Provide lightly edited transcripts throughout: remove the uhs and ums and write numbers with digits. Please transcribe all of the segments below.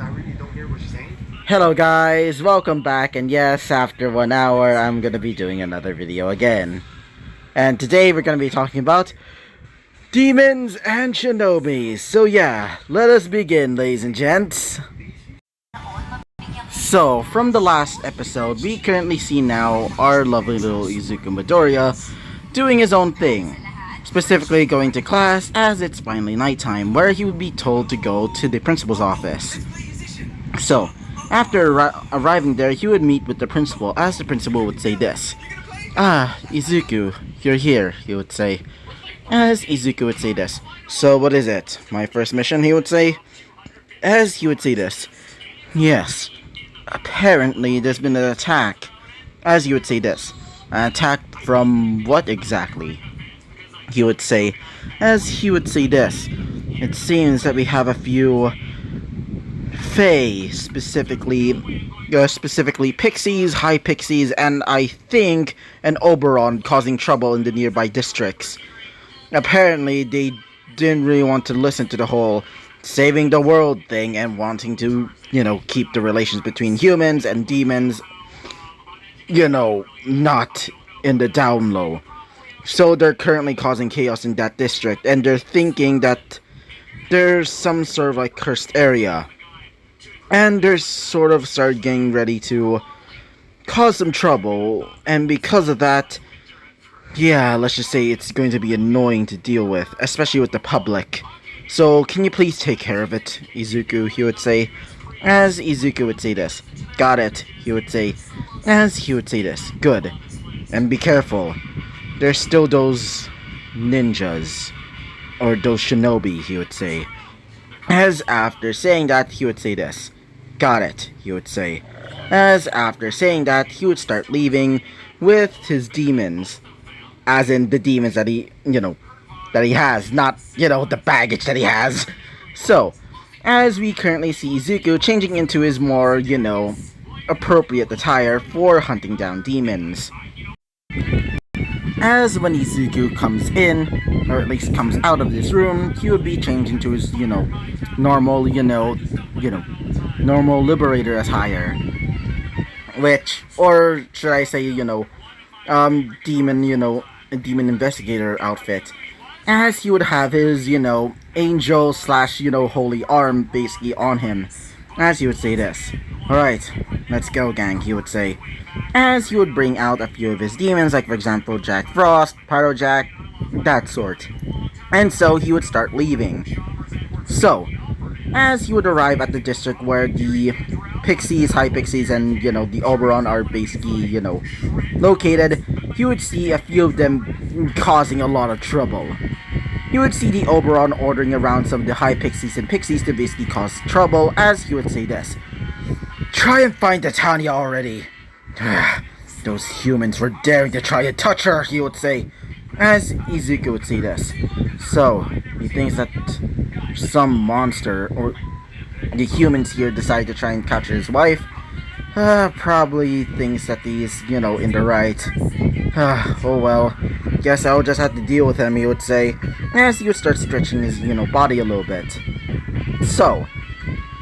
I really don't hear what you're saying. Hello guys, welcome back, and yes, after 1 hour I'm gonna be doing another video again. And today we're gonna be talking about demons and shinobis. So yeah, let us begin, ladies and gents. So, from the last episode, we currently see now our lovely little Izuku Midoriya doing his own thing. Specifically going to class as it's finally nighttime, where he would be told to go to the principal's office. So, after arriving there, he would meet with the principal, as the principal would say this. Ah, Izuku, you're here, he would say. As Izuku would say this. So, what is it? My first mission, he would say. As he would say this. Yes. Apparently, there's been an attack. As he would say this. An attack from what exactly? He would say. As he would say this. It seems that we have a few Fae, specifically pixies, high pixies, and I think an Oberon causing trouble in the nearby districts. Apparently, they didn't really want to listen to the whole saving the world thing and wanting to, keep the relations between humans and demons, not in the down low. So they're currently causing chaos in that district, and they're thinking that there's some sort of like cursed area. And they're sort of start getting ready to cause some trouble, and because of that, yeah, let's just say it's going to be annoying to deal with, especially with the public. So, can you please take care of it, Izuku, he would say. As Izuku would say this. Got it, he would say. As he would say this. Good. And be careful. There's still those ninjas. Or those shinobi, he would say. As after saying that, he would say this. Got it, he would say. As after saying that, he would start leaving with his demons. As in the demons that that he has, not, the baggage that he has. So, as we currently see Izuku changing into his more, appropriate attire for hunting down demons. As when Izuku comes in, or at least comes out of this room, he would be changing to his, normal, normal liberator attire. Which, or should I say, demon, demon investigator outfit. As he would have his, angel slash, holy arm basically on him. As he would say this. Alright, let's go, gang, he would say. As he would bring out a few of his demons, like for example Jack Frost, Pyro Jack, that sort. And so he would start leaving. So, as he would arrive at the district where the pixies, high pixies, and the Oberon are basically, located, he would see a few of them causing a lot of trouble. You would see the Oberon ordering around some of the high pixies and pixies to basically cause trouble, as he would say this. Try and find Titania already. Those humans were daring to try and touch her, he would say. As Izuku would say this. So, he thinks that some monster, or the humans here decide to try and capture his wife. Probably thinks that he's, in the right. Oh well. Guess I'll just have to deal with him, he would say, as he would start stretching his, body a little bit. So,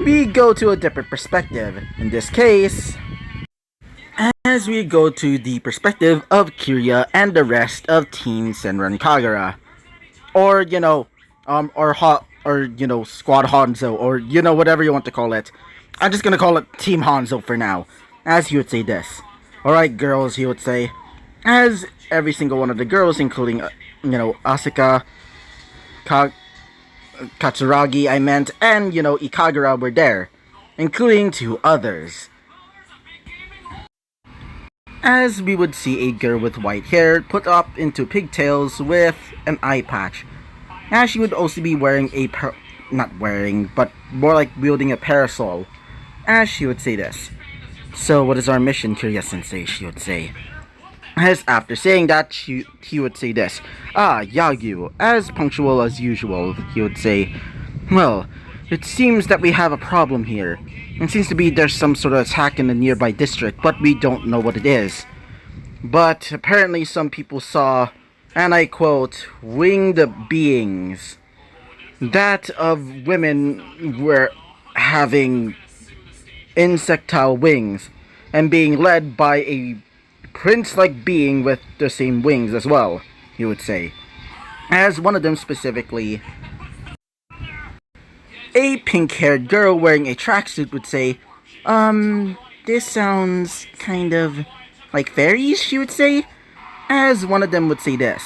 we go to a different perspective. In this case, as we go to the perspective of Kirya and the rest of Team Senran Kagura. Or, Squad Hanzo, or, whatever you want to call it. I'm just gonna call it Team Hanzo for now. As he would say this. Alright, girls, he would say. As every single one of the girls, including, Asuka, Katsuragi, I meant, and, Ikagura were there. Including 2 others. As we would see a girl with white hair put up into pigtails with an eye patch. As she would also be wearing not wearing, but more like wielding a parasol. As she would say this. So what is our mission, Kirya-sensei, she would say. As after saying that, he would say this. Ah, Yagyu, as punctual as usual, he would say. Well, it seems that we have a problem here. It seems to be there's some sort of attack in the nearby district, but we don't know what it is. But apparently some people saw, and I quote, winged beings. That of women were having insectile wings and being led by a prince-like being with the same wings as well, he would say. As one of them specifically, a pink-haired girl wearing a tracksuit would say, this sounds kind of like fairies, she would say. As one of them would say this.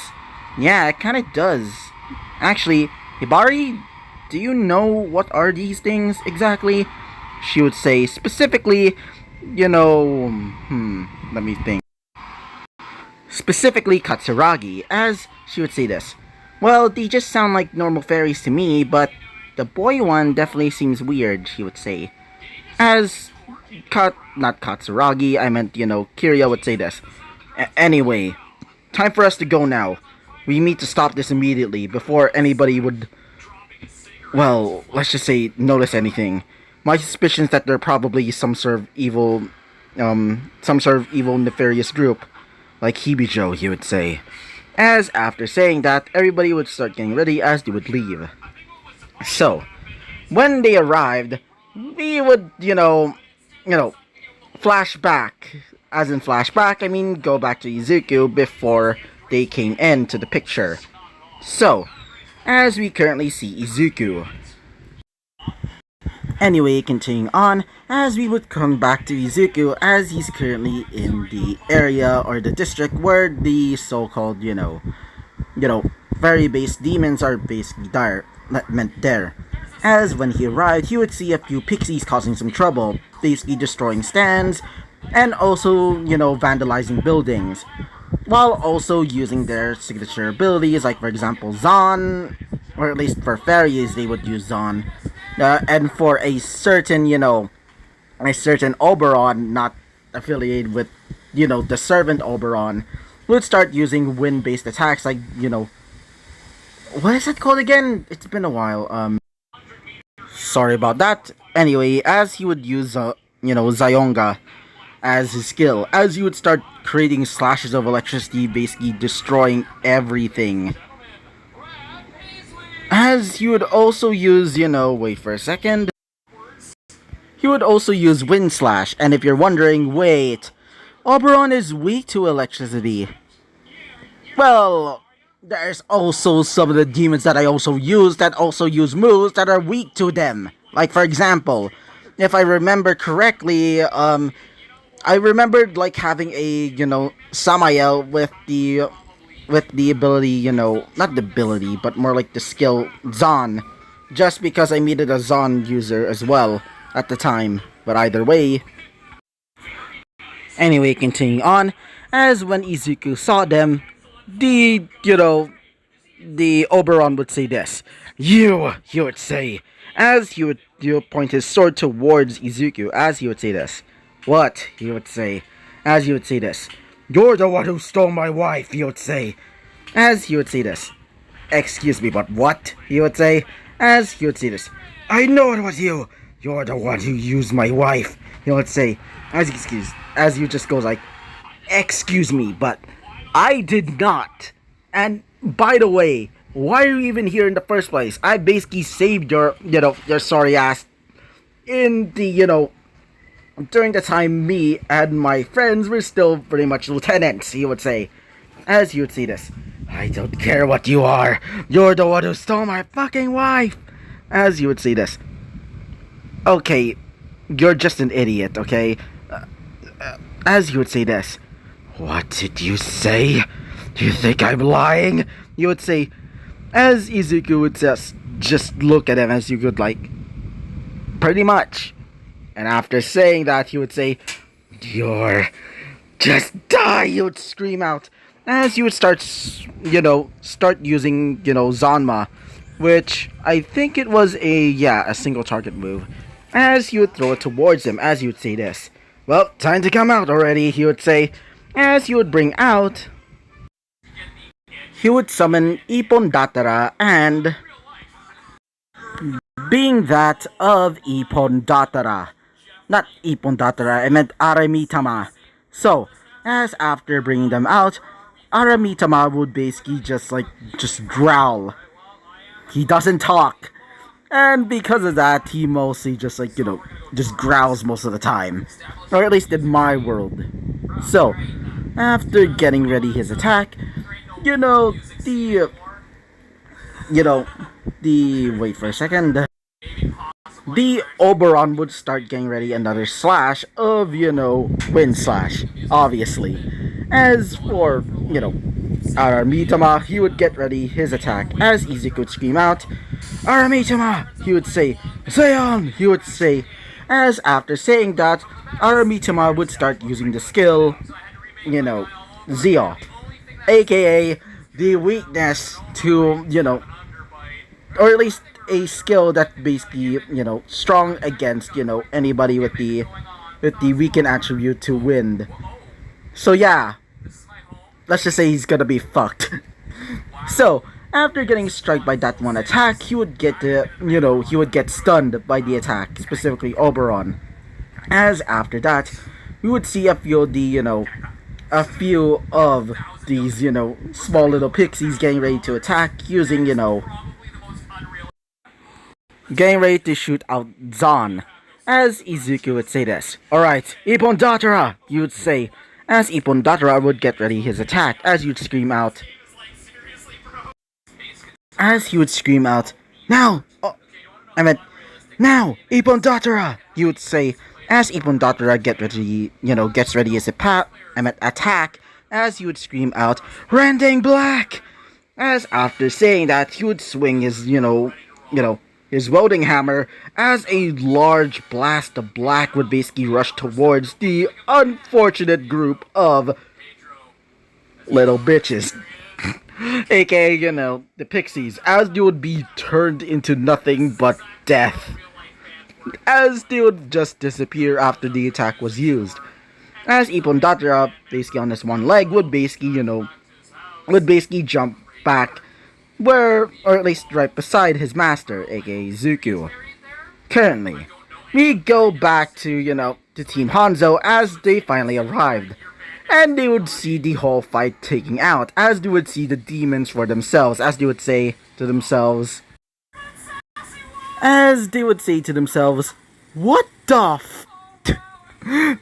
Yeah, it kinda does. Actually, Hibari, do you know what are these things exactly? She would say specifically, let me think. Specifically Katsuragi, as she would say this. Well, they just sound like normal fairies to me, but the boy one definitely seems weird, she would say. As not Katsuragi, I meant, Kirya would say this. Anyway, time for us to go now. We need to stop this immediately before anybody would, well, let's just say, notice anything. My suspicion is that they're probably some sort of evil, nefarious group, like Hibijo, he would say. As after saying that, everybody would start getting ready as they would leave. So, when they arrived, we would, flashback. As in flashback, I mean go back to Izuku before they came into the picture. So, as we currently see Izuku. Anyway, continuing on, as we would come back to Izuku as he's currently in the area or the district where the so-called, fairy-based demons are basically meant there. As when he arrived, he would see a few pixies causing some trouble, basically destroying stands, and also, vandalizing buildings, while also using their signature abilities, like for example Zon, or at least for fairies they would use Zon, and for a certain, Oberon not affiliated with, the servant Oberon, would start using wind-based attacks like, what is it called again? It's been a while, sorry about that. Anyway, as he would use, Zayonga as his skill, as he would start creating slashes of electricity, basically destroying everything. As he would also use, wait for a second. He would also use Wind Slash, and if you're wondering, wait, Oberon is weak to electricity. Well, there's also some of the demons that I also use that also use moves that are weak to them. Like for example, if I remember correctly, I remembered like having a, Samael with the ability, not the ability, but more like the skill Zon, just because I needed a Zon user as well at the time. But either way, anyway, continuing on, as when Izuku saw them, the Oberon would say this. You, he would say, as he would point his sword towards Izuku, as he would say this. What? He would say, as he would say this. You're the one who stole my wife, he would say, as he would say this. Excuse me, but what? He would say, as he would say this. I know it was you. You're the one who used my wife, he would say, as you just goes like, excuse me, but I did not. And by the way, why are you even here in the first place? I basically saved your sorry ass in the, during the time me and my friends were still pretty much lieutenants, he would say. As he would say this. I don't care what you are. You're the one who stole my fucking wife. As he would say this. Okay, you're just an idiot, okay? As he would say this. What did you say? Do you think I'm lying? You would say, as Izuku would just look at him as you could, like, pretty much. And after saying that, he would say, you're, just die, he would scream out. As you would start using, Zanma, which I think it was a single target move. As you would throw it towards him, as you would say this. Well, time to come out already, he would say. As you would bring out, he would summon Ippon Datara, and being that of Ippon Datara. Not Ippon Datara, I meant Aramitama. So, as after bringing them out, Aramitama would basically just growl. He doesn't talk. And because of that, he mostly just just growls most of the time. Or at least in my world. So, after getting ready his attack, you know, the, you know, wait for a second, the Oberon would start getting ready another slash of, wind slash, obviously. As for, Aramitama, he would get ready his attack as Izuku would scream out, Aramitama! He would say, Zeon! He would say, as after saying that, Aramitama would start using the skill, Zeo, aka the weakness to, or at least a skill that basically, strong against, anybody with the weakened attribute to wind. So yeah, let's just say he's gonna be fucked. So, after getting struck by that one attack, he would get, he would get stunned by the attack, specifically Oberon. As after that, we would see a few of the, a few of these, small little pixies getting ready to attack using, getting ready to shoot out Zan. As Izuku would say this, alright, Ippon Datara, you would say, as Ippon Datara would get ready his attack, as you'd scream out, now! Oh, I meant, now! Ippon Datara! You would say, as Ippon Datara gets ready his attack, as you would scream out, Rending Black! As after saying that, he would swing his, his welding hammer, as a large blast of black would basically rush towards the unfortunate group of little bitches. AKA, the pixies, as they would be turned into nothing but death. As they would just disappear after the attack was used. As Ippon Datara, basically on his one leg, would basically jump back where, or at least right beside his master, aka Zuku. Currently, we go back to, to Team Hanzo as they finally arrived. And they would see the whole fight taking out, as they would see the demons for themselves, as they would say to themselves, what the f...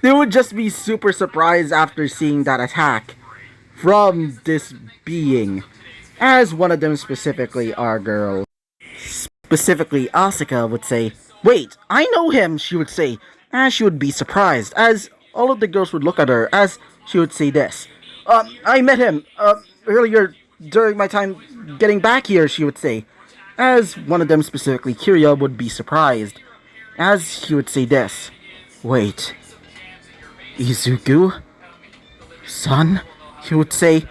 They would just be super surprised after seeing that attack from this being, as one of them specifically our girl. Specifically, Asuka would say, wait, I know him, she would say, as she would be surprised, as all of the girls would look at her, as she would say this, I met him, earlier during my time getting back here, she would say, as one of them, specifically Kirya, would be surprised, as she would say this, wait, Izuku? Son? He would say,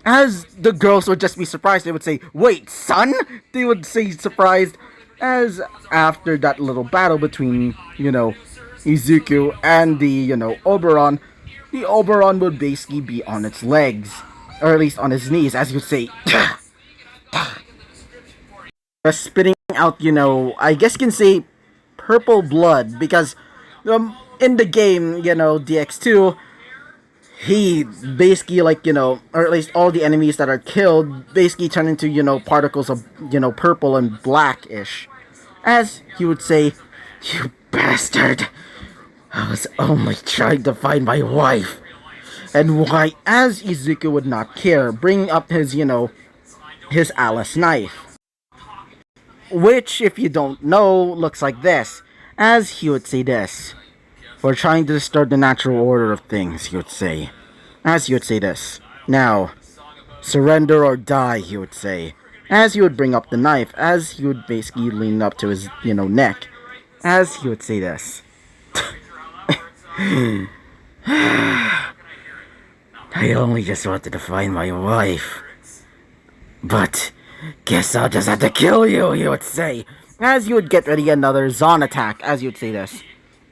as the girls would just be surprised, they would say, wait, son? They would say surprised, as after that little battle between, Izuku and the, Oberon, the Oberon would basically be on its legs, or at least on his knees, as you would say, spitting out, I guess you can say purple blood, because in the game, DX2, he basically, or at least all the enemies that are killed basically turn into, particles of, purple and blackish. As he would say, you bastard, I was only trying to find my wife. And why, as Izuku would not care, bringing up his, his Alice knife. Which, if you don't know, looks like this. As he would say this. For trying to disturb the natural order of things, he would say. As he would say this. Now, surrender or die, he would say. As he would bring up the knife, as he would basically lean up to his, neck. As he would say this. I only just wanted to find my wife. But, guess I'll just have to kill you, he would say. As you would get ready another Zon attack, as you would say this.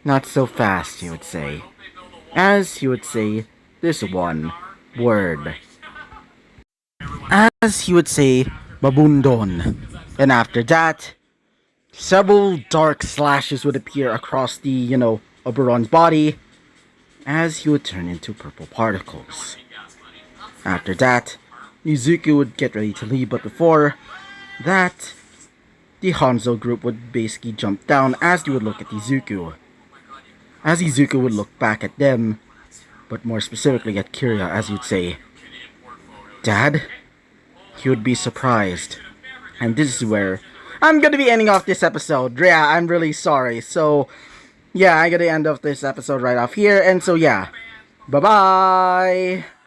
Not so fast, he would say. As he would say this one word. As he would say, Babundon. And after that, several dark slashes would appear across the, Oberon's body, as he would turn into purple particles. After that, Izuku would get ready to leave, but before that, the Hanzo group would basically jump down as they would look at Izuku. As Izuku would look back at them, but more specifically at Kirya, as you'd say, "Dad?" He would be surprised. And this is where I'm gonna be ending off this episode. Yeah, I'm really sorry. So, yeah, I gotta end off this episode right off here. And so, yeah, bye bye!